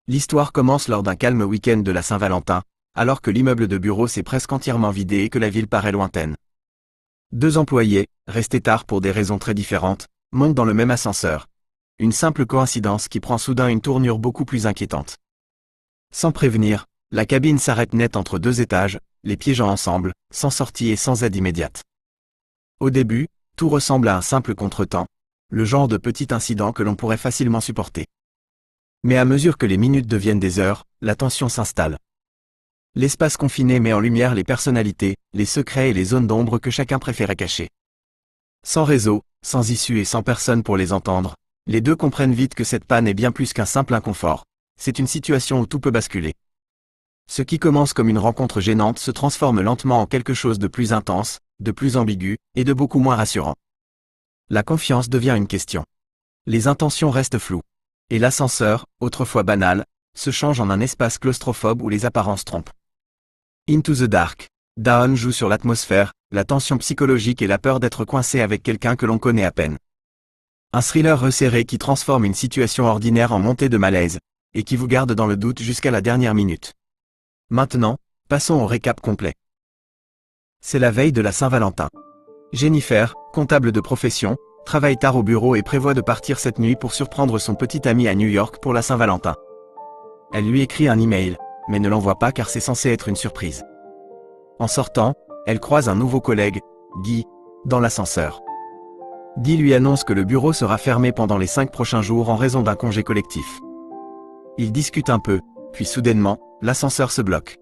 L'histoire commence lors d'un calme week-end de la Saint-Valentin, alors que l'immeuble de bureau s'est presque entièrement vidé et que la ville paraît lointaine. Deux employés, restés tard pour des raisons très différentes, montent dans le même ascenseur. Une simple coïncidence qui prend soudain une tournure beaucoup plus inquiétante. Sans prévenir, la cabine s'arrête net entre deux étages, les piégeant ensemble, sans sortie et sans aide immédiate. Au début, tout ressemble à un simple contretemps, le genre de petit incident que l'on pourrait facilement supporter. Mais à mesure que les minutes deviennent des heures, la tension s'installe. L'espace confiné met en lumière les personnalités, les secrets et les zones d'ombre que chacun préférait cacher. Sans réseau, sans issue et sans personne pour les entendre, les deux comprennent vite que cette panne est bien plus qu'un simple inconfort. C'est une situation où tout peut basculer. Ce qui commence comme une rencontre gênante se transforme lentement en quelque chose de plus intense, de plus ambigu, et de beaucoup moins rassurant. La confiance devient une question. Les intentions restent floues. Et l'ascenseur, autrefois banal, se change en un espace claustrophobe où les apparences trompent. Into the Dark. Dawn joue sur l'atmosphère, la tension psychologique et la peur d'être coincé avec quelqu'un que l'on connaît à peine. Un thriller resserré qui transforme une situation ordinaire en montée de malaise, et qui vous garde dans le doute jusqu'à la dernière minute. Maintenant, passons au récap complet. C'est la veille de la Saint-Valentin. Jennifer, comptable de profession, travaille tard au bureau et prévoit de partir cette nuit pour surprendre son petit ami à New York pour la Saint-Valentin. Elle lui écrit un email, mais ne l'envoie pas car c'est censé être une surprise. En sortant, elle croise un nouveau collègue, Guy, dans l'ascenseur. Guy lui annonce que le bureau sera fermé pendant les 5 prochains jours en raison d'un congé collectif. Ils discutent un peu, puis soudainement, l'ascenseur se bloque.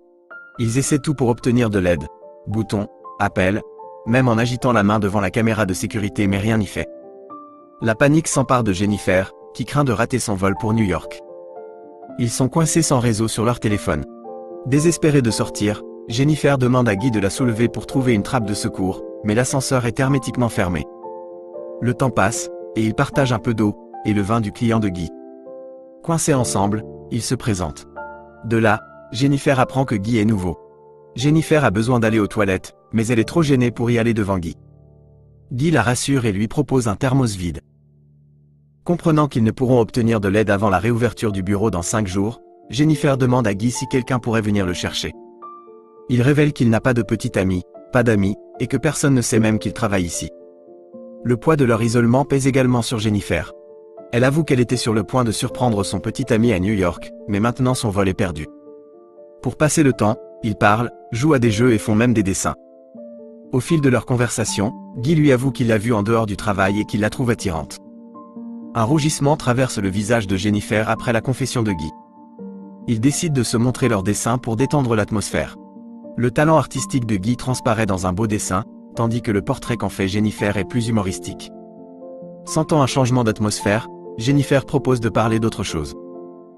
Ils essaient tout pour obtenir de l'aide. Boutons, appels, même en agitant la main devant la caméra de sécurité, mais rien n'y fait. La panique s'empare de Jennifer, qui craint de rater son vol pour New York. Ils sont coincés sans réseau sur leur téléphone. Désespérée de sortir, Jennifer demande à Guy de la soulever pour trouver une trappe de secours, mais l'ascenseur est hermétiquement fermé. Le temps passe, et ils partagent un peu d'eau, et le vin du client de Guy. Coincés ensemble, ils se présentent. De là, Jennifer apprend que Guy est nouveau. Jennifer a besoin d'aller aux toilettes, mais elle est trop gênée pour y aller devant Guy. Guy la rassure et lui propose un thermos vide. Comprenant qu'ils ne pourront obtenir de l'aide avant la réouverture du bureau dans 5 jours, Jennifer demande à Guy si quelqu'un pourrait venir le chercher. Il révèle qu'il n'a pas de petit ami, pas d'amis, et que personne ne sait même qu'il travaille ici. Le poids de leur isolement pèse également sur Jennifer. Elle avoue qu'elle était sur le point de surprendre son petit ami à New York, mais maintenant son vol est perdu. Pour passer le temps, ils parlent, jouent à des jeux et font même des dessins. Au fil de leur conversation, Guy lui avoue qu'il l'a vue en dehors du travail et qu'il la trouve attirante. Un rougissement traverse le visage de Jennifer après la confession de Guy. Ils décident de se montrer leurs dessins pour détendre l'atmosphère. Le talent artistique de Guy transparaît dans un beau dessin, tandis que le portrait qu'en fait Jennifer est plus humoristique. Sentant un changement d'atmosphère, Jennifer propose de parler d'autre chose.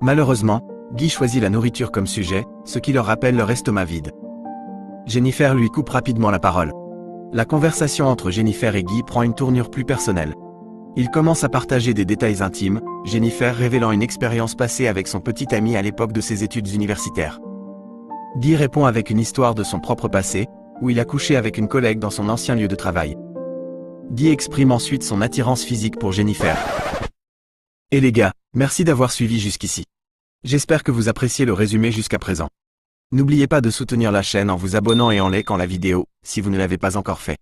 Malheureusement, Guy choisit la nourriture comme sujet, ce qui leur rappelle leur estomac vide. Jennifer lui coupe rapidement la parole. La conversation entre Jennifer et Guy prend une tournure plus personnelle. Ils commencent à partager des détails intimes, Jennifer révélant une expérience passée avec son petit ami à l'époque de ses études universitaires. Guy répond avec une histoire de son propre passé, où il a couché avec une collègue dans son ancien lieu de travail. Guy exprime ensuite son attirance physique pour Jennifer. Et les gars, merci d'avoir suivi jusqu'ici. J'espère que vous appréciez le résumé jusqu'à présent. N'oubliez pas de soutenir la chaîne en vous abonnant et en likant la vidéo, si vous ne l'avez pas encore fait.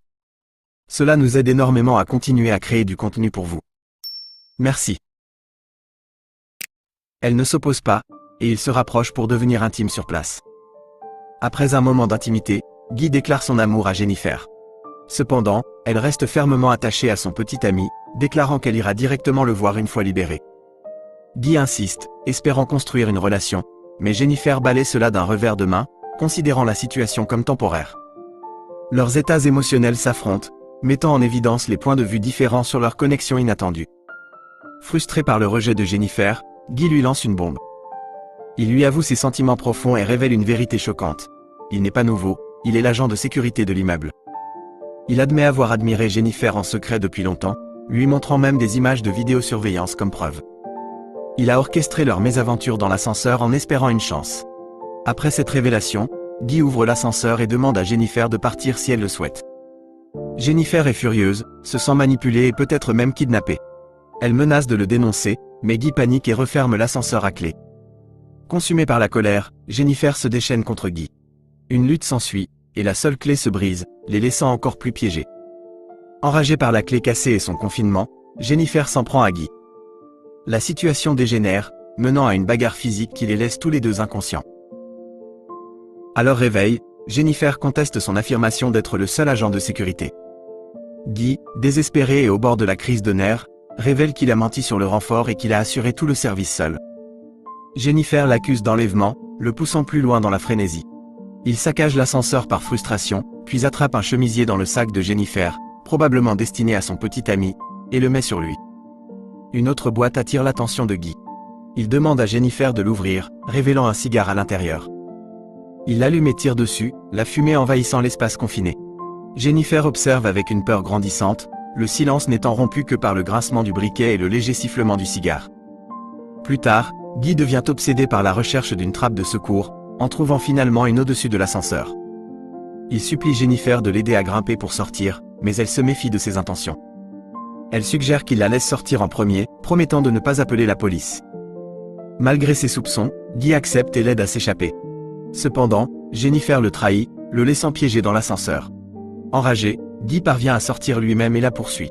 Cela nous aide énormément à continuer à créer du contenu pour vous. Merci. Elle ne s'oppose pas, et ils se rapprochent pour devenir intimes sur place. Après un moment d'intimité, Guy déclare son amour à Jennifer. Cependant, elle reste fermement attachée à son petit ami, déclarant qu'elle ira directement le voir une fois libérée. Guy insiste, espérant construire une relation, mais Jennifer balaie cela d'un revers de main, considérant la situation comme temporaire. Leurs états émotionnels s'affrontent, mettant en évidence les points de vue différents sur leur connexion inattendue. Frustré par le rejet de Jennifer, Guy lui lance une bombe. Il lui avoue ses sentiments profonds et révèle une vérité choquante. Il n'est pas nouveau, il est l'agent de sécurité de l'immeuble. Il admet avoir admiré Jennifer en secret depuis longtemps, lui montrant même des images de vidéosurveillance comme preuve. Il a orchestré leur mésaventure dans l'ascenseur en espérant une chance. Après cette révélation, Guy ouvre l'ascenseur et demande à Jennifer de partir si elle le souhaite. Jennifer est furieuse, se sent manipulée et peut-être même kidnappée. Elle menace de le dénoncer, mais Guy panique et referme l'ascenseur à clé. Consumée par la colère, Jennifer se déchaîne contre Guy. Une lutte s'ensuit, et la seule clé se brise, les laissant encore plus piégés. Enragée par la clé cassée et son confinement, Jennifer s'en prend à Guy. La situation dégénère, menant à une bagarre physique qui les laisse tous les deux inconscients. À leur réveil, Jennifer conteste son affirmation d'être le seul agent de sécurité. Guy, désespéré et au bord de la crise de nerfs, révèle qu'il a menti sur le renfort et qu'il a assuré tout le service seul. Jennifer l'accuse d'enlèvement, le poussant plus loin dans la frénésie. Il saccage l'ascenseur par frustration, puis attrape un chemisier dans le sac de Jennifer, probablement destiné à son petit ami, et le met sur lui. Une autre boîte attire l'attention de Guy. Il demande à Jennifer de l'ouvrir, révélant un cigare à l'intérieur. Il l'allume et tire dessus, la fumée envahissant l'espace confiné. Jennifer observe avec une peur grandissante, le silence n'étant rompu que par le grincement du briquet et le léger sifflement du cigare. Plus tard, Guy devient obsédé par la recherche d'une trappe de secours, en trouvant finalement une au-dessus de l'ascenseur. Il supplie Jennifer de l'aider à grimper pour sortir, mais elle se méfie de ses intentions. Elle suggère qu'il la laisse sortir en premier, promettant de ne pas appeler la police. Malgré ses soupçons, Guy accepte et l'aide à s'échapper. Cependant, Jennifer le trahit, le laissant piégé dans l'ascenseur. Enragé, Guy parvient à sortir lui-même et la poursuit.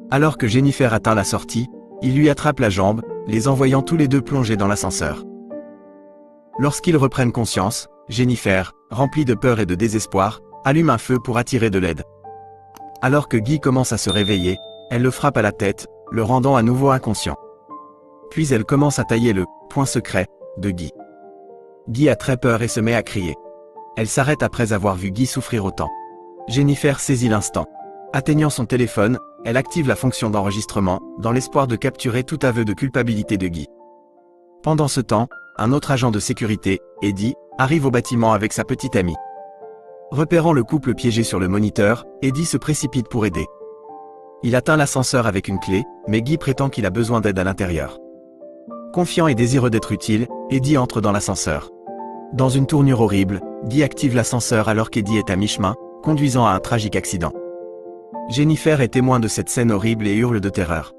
Alors que Jennifer atteint la sortie, il lui attrape la jambe, les envoyant tous les deux plonger dans l'ascenseur. Lorsqu'ils reprennent conscience, Jennifer, remplie de peur et de désespoir, allume un feu pour attirer de l'aide. Alors que Guy commence à se réveiller, elle le frappe à la tête, le rendant à nouveau inconscient. Puis elle commence à tailler le « point secret » de Guy. Guy a très peur et se met à crier. Elle s'arrête après avoir vu Guy souffrir autant. Jennifer saisit l'instant. Atteignant son téléphone, elle active la fonction d'enregistrement, dans l'espoir de capturer tout aveu de culpabilité de Guy. Pendant ce temps, un autre agent de sécurité, Eddie, arrive au bâtiment avec sa petite amie. Repérant le couple piégé sur le moniteur, Eddie se précipite pour aider. Il atteint l'ascenseur avec une clé, mais Guy prétend qu'il a besoin d'aide à l'intérieur. Confiant et désireux d'être utile, Eddie entre dans l'ascenseur. Dans une tournure horrible, Guy active l'ascenseur alors qu'Eddie est à mi-chemin, conduisant à un tragique accident. Jennifer est témoin de cette scène horrible et hurle de terreur.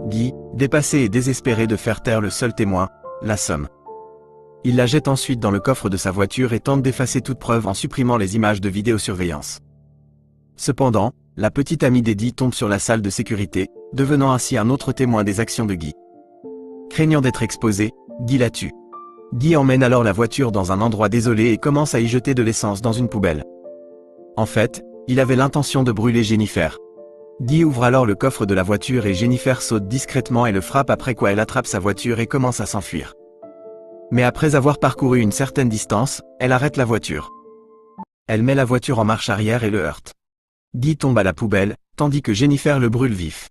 Guy, dépassé et désespéré de faire taire le seul témoin, l'assomme. Il la jette ensuite dans le coffre de sa voiture et tente d'effacer toute preuve en supprimant les images de vidéosurveillance. Cependant, la petite amie d'Eddie tombe sur la salle de sécurité, devenant ainsi un autre témoin des actions de Guy. Craignant d'être exposé, Guy la tue. Guy emmène alors la voiture dans un endroit désolé et commence à y jeter de l'essence dans une poubelle. En fait, il avait l'intention de brûler Jennifer. Guy ouvre alors le coffre de la voiture et Jennifer saute discrètement et le frappe, après quoi elle attrape sa voiture et commence à s'enfuir. Mais après avoir parcouru une certaine distance, elle arrête la voiture. Elle met la voiture en marche arrière et le heurte. Guy tombe à la poubelle, tandis que Jennifer le brûle vif.